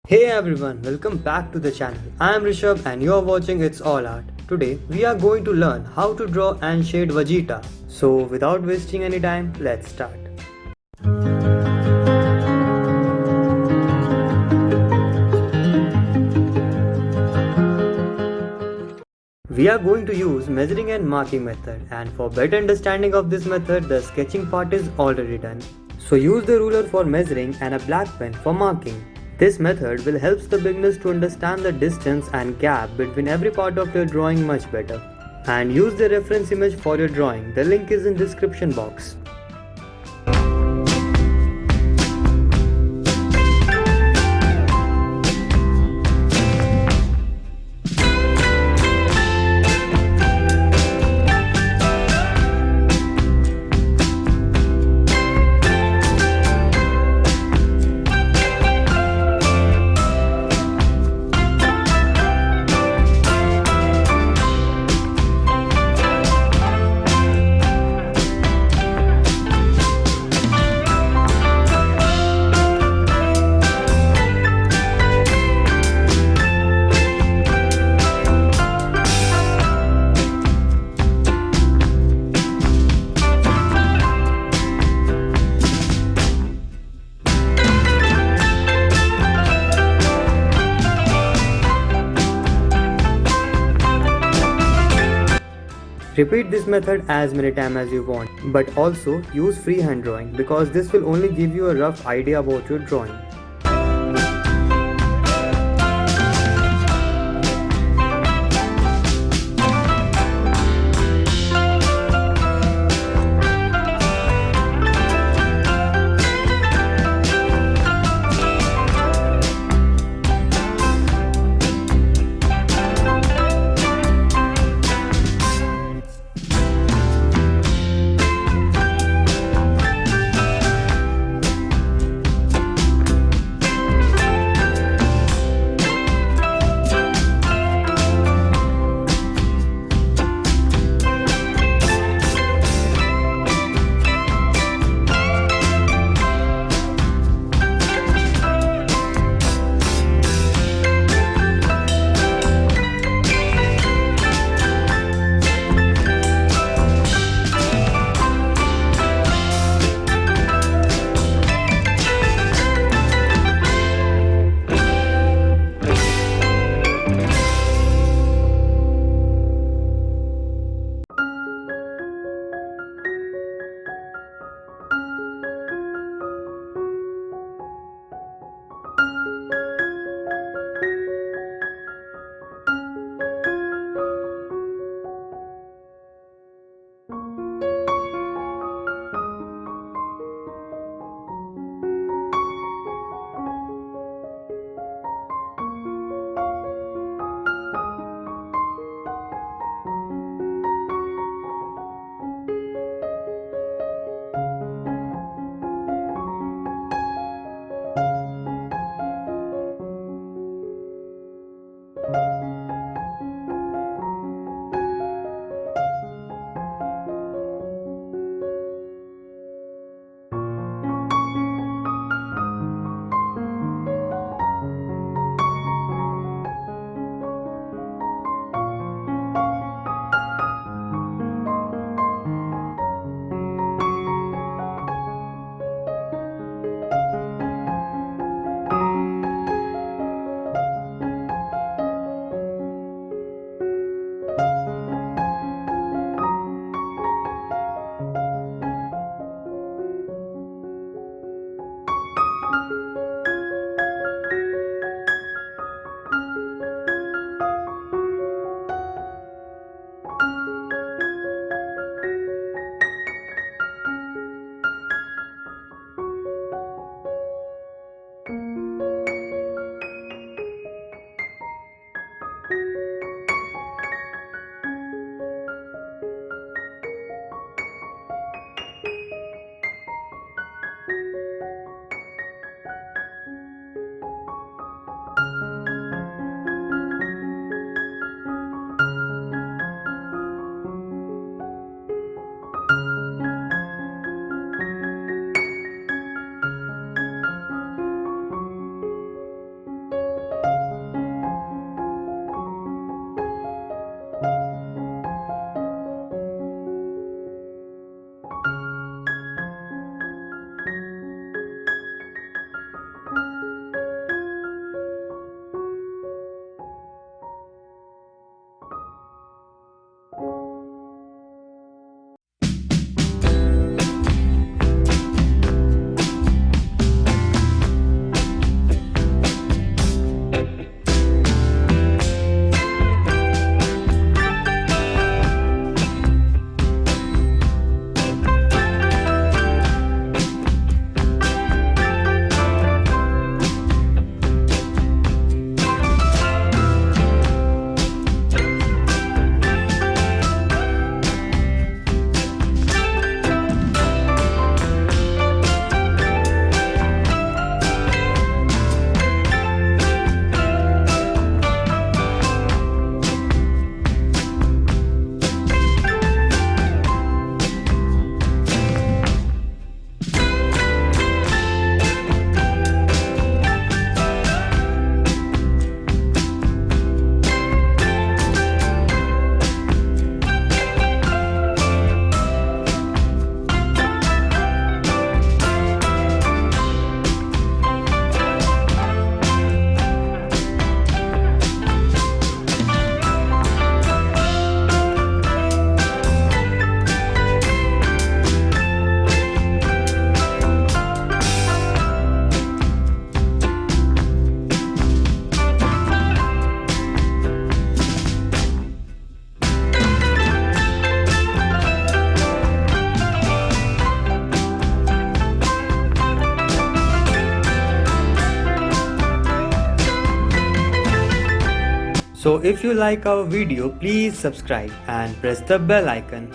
Hey everyone, welcome back to the channel. I am Rishabh and you are watching It's All Art. Today we are going to learn how to draw and shade Vegeta. So without wasting any time, let's start. We are going to use measuring and marking method, and for better understanding of this method, the sketching part is already done. So use the ruler for measuring and a black pen for marking. This method will help the beginners to understand the distance and gap between every part of your drawing much better. And use the reference image for your drawing. The link is in description box. Repeat this method as many times as you want, but also use freehand drawing because this will only give you a rough idea about your drawing. So if you like our video, please subscribe and press the bell icon.